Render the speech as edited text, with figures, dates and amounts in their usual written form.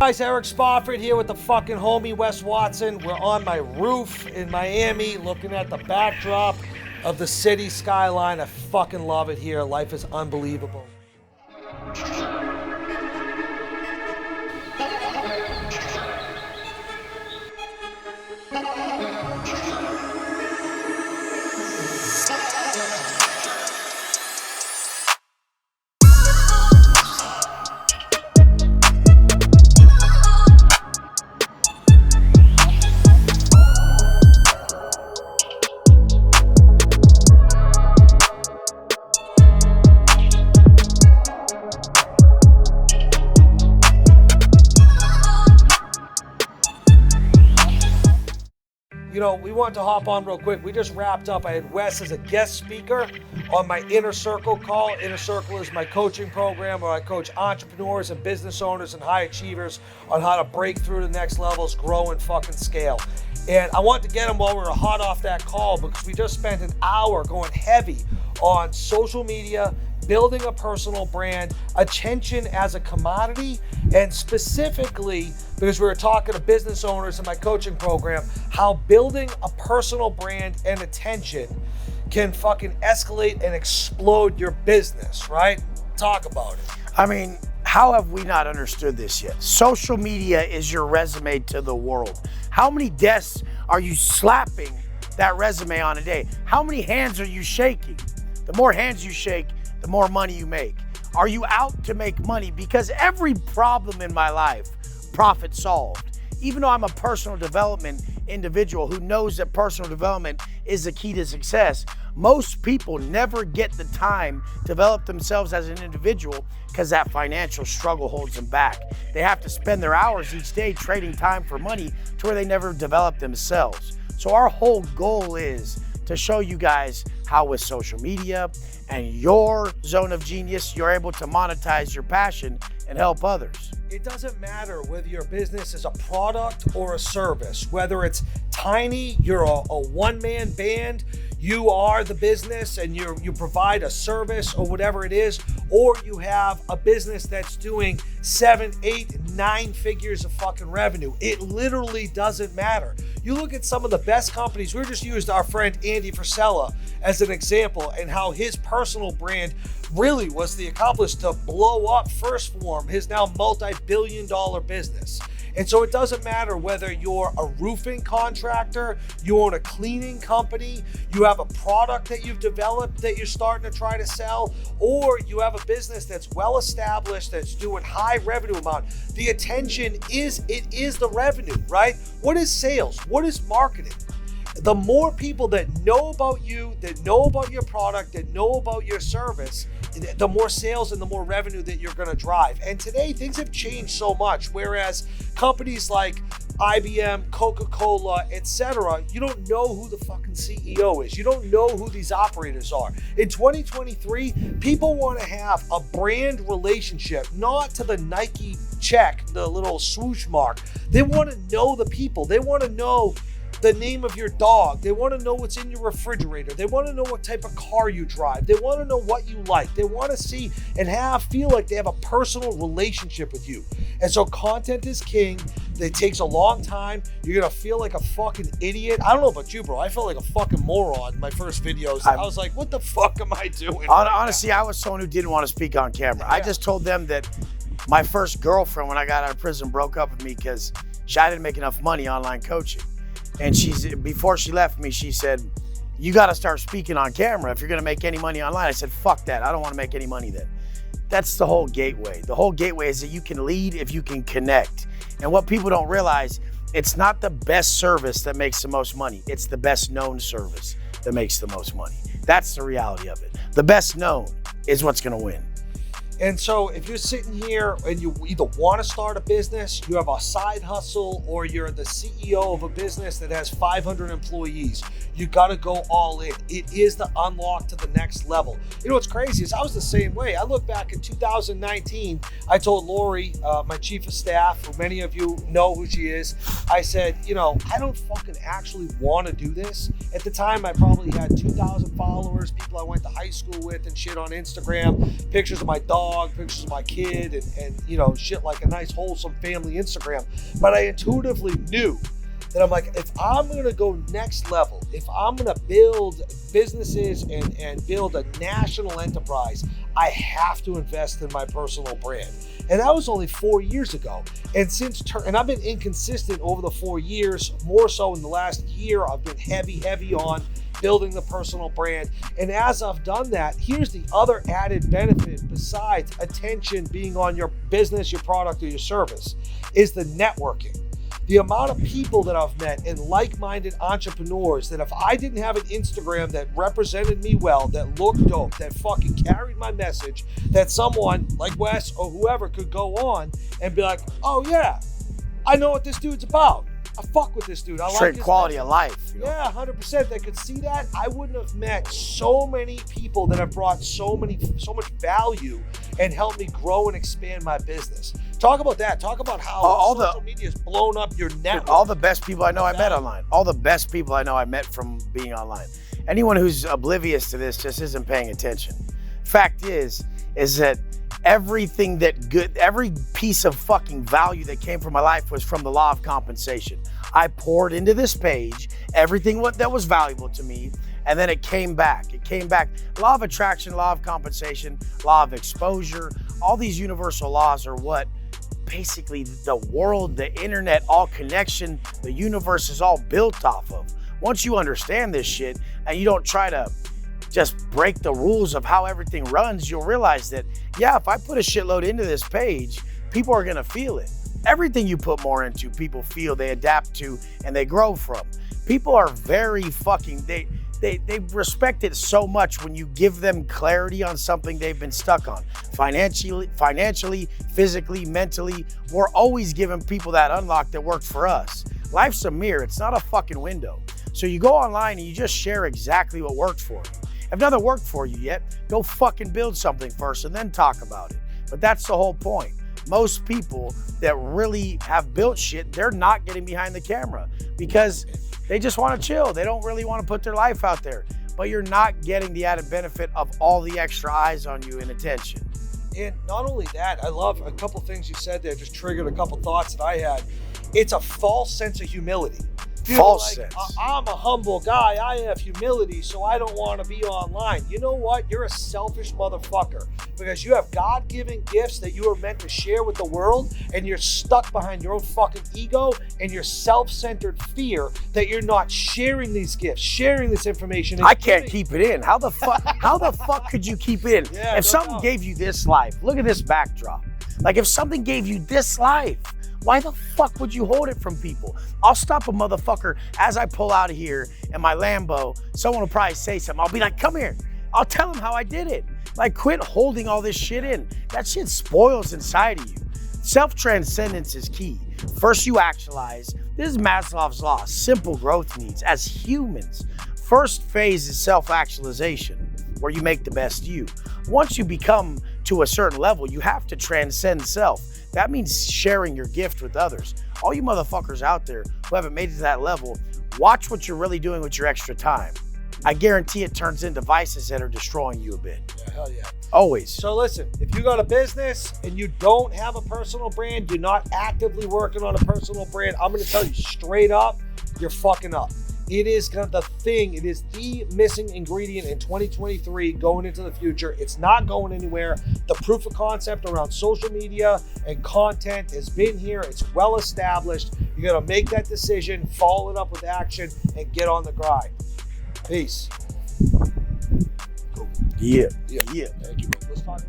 guys, Eric Spofford here with the fucking homie Wes Watson. We're on my roof in Miami looking at the backdrop of the city skyline. I fucking love it here. Life is unbelievable. You know, we wanted to hop on real quick. We just wrapped up. I had Wes as a guest speaker on my Inner Circle call. Inner Circle is my coaching program where I coach entrepreneurs and business owners and high achievers on how to break through the next levels, grow, and fucking scale. And I wanted to get him while we were hot off that call because we just spent an hour going heavy on social media, building a personal brand, attention as a commodity, and specifically because we were talking to business owners in my coaching program, how building a personal brand and attention can fucking escalate and explode your business, right? Talk about it. I mean, how have we not understood this yet? Social media is your resume to the world. How many desks are you slapping that resume on a day? How many hands are you shaking? The more hands you shake, the more money you make. Are you out to make money? Because every problem in my life, profit solved. Even though I'm a personal development individual who knows that personal development is the key to success, most people never get the time to develop themselves as an individual because that financial struggle holds them back. They have to spend their hours each day trading time for money to where they never develop themselves. So our whole goal is to show you guys how with social media and your zone of genius, you're able to monetize your passion and help others. It doesn't matter whether your business is a product or a service, whether it's tiny, you're a one-man band, you are the business and you provide a service or whatever it is, or you have a business that's doing 7, 8, 9 figures of fucking revenue. It literally doesn't matter. You look at some of the best companies. We just used our friend Andy Frisella as an example and how his personal brand really was the accomplice to blow up First Form, his now multi-billion-dollar business. And so it doesn't matter whether you're a roofing contractor, you own a cleaning company, you have a product that you've developed that you're starting to try to sell, or you have a business that's well established, that's doing high revenue amount. The attention is the revenue, right? What is sales? What is marketing? The more people that know about you, that know about your product, that know about your service, the more sales and the more revenue that you're going to drive. And today things have changed so much, whereas companies like IBM, Coca-Cola, etc., you don't know who the fucking CEO is. You don't know who these operators are. In 2023, people want to have a brand relationship, not to the Nike check, the little swoosh mark. They want to know the people. They want to know the name of your dog. They want to know what's in your refrigerator. They want to know what type of car you drive. They want to know what you like. They want to see and feel like they have a personal relationship with you. And so content is king. It takes a long time. You're going to feel like a fucking idiot. I don't know about you, bro. I felt like a fucking moron in my first videos. I was like, what the fuck am I doing? Honestly, I was someone who didn't want to speak on camera. Yeah. I just told them that my first girlfriend, when I got out of prison, broke up with me because I didn't make enough money online coaching. And before she left me, she said, you got to start speaking on camera if you're going to make any money online. I said, fuck that. I don't want to make any money then. That's the whole gateway. The whole gateway is that you can lead if you can connect. And what people don't realize, it's not the best service that makes the most money. It's the best known service that makes the most money. That's the reality of it. The best known is what's going to win. And so if you're sitting here and you either want to start a business, you have a side hustle, or you're the CEO of a business that has 500 employees, you got to go all in. It is the unlock to the next level. You know what's crazy is I was the same way. I look back in 2019, I told Lori, my chief of staff, who many of you know who she is, I said, you know, I don't fucking actually want to do this. At the time, I probably had 2,000 followers, people I went to high school with and shit on Instagram, pictures of my dog, dog, pictures of my kid, and shit like a nice wholesome family Instagram. But I intuitively knew that I'm like, if I'm gonna go next level, if I'm gonna build businesses and build a national enterprise, I have to invest in my personal brand. And that was only 4 years ago. And I've been inconsistent over the 4 years, more so in the last year. I've been heavy on building the personal brand. And as I've done that, here's the other added benefit besides attention being on your business, your product, or your service, is the networking. The amount of people that I've met and like-minded entrepreneurs that if I didn't have an Instagram that represented me well, that looked dope, that fucking carried my message, that someone like Wes or whoever could go on and be like, oh yeah, I know what this dude's about. I fuck with this dude. I like his quality message. of life. Yeah, 100%. They could see that. I wouldn't have met so many people that have brought so much value and helped me grow and expand my business. Talk about that. Talk about how social media has blown up your network. All the best people I know I met online. All the best people I know I met from being online. Anyone who's oblivious to this just isn't paying attention. Fact is that every piece of fucking value that came from my life was from the law of compensation. I poured into this page everything that was valuable to me, and then it came back. Law of attraction, law of compensation, law of exposure, all these universal laws are what basically the world, the internet, all connection, the universe is all built off of. Once you understand this shit and you don't try to just break the rules of how everything runs, you'll realize that, yeah, if I put a shitload into this page, people are gonna feel it. Everything you put more into, people feel, they adapt to, and they grow from. People are very fucking, they respect it so much when you give them clarity on something they've been stuck on. Financially, physically, mentally, we're always giving people that unlock that worked for us. Life's a mirror, it's not a fucking window. So you go online and you just share exactly what worked for you. If nothing worked for you yet, go fucking build something first and then talk about it. But that's the whole point. Most people that really have built shit, they're not getting behind the camera because they just want to chill. They don't really want to put their life out there. But you're not getting the added benefit of all the extra eyes on you and attention. And not only that, I love a couple things you said there, just triggered a couple thoughts that I had. It's a false sense of humility. False sense. I'm a humble guy. I have humility, so I don't want to be online. You know what? You're a selfish motherfucker because you have God-given gifts that you are meant to share with the world, and you're stuck behind your own fucking ego and your self-centered fear that you're not sharing these gifts, sharing this information. I can't keep it in. How the fuck could you keep it in? Yeah, if something gave you this life, look at this backdrop. Like if something gave you this life, why the fuck would you hold it from people? I'll stop a motherfucker as I pull out of here in my Lambo. Someone will probably say something. I'll be like, come here. I'll tell them how I did it. Like, quit holding all this shit in. That shit spoils inside of you. Self-transcendence is key. First you actualize. This is Maslow's law, simple growth needs. As humans, first phase is self-actualization, where you make the best you. Once you become to a certain level, you have to transcend self. That means sharing your gift with others. All you motherfuckers out there who haven't made it to that level, watch what you're really doing with your extra time. I guarantee it turns into vices that are destroying you a bit. Yeah, hell yeah. Always. So listen, if you got a business and you don't have a personal brand, you're not actively working on a personal brand, I'm going to tell you straight up, you're fucking up. It is the missing ingredient in 2023 going into the future. It's not going anywhere. The proof of concept around social media and content has been here. It's well established. You got to make that decision, follow it up with action, and get on the grind. Peace. Yeah. Thank you, bro. Let's talk.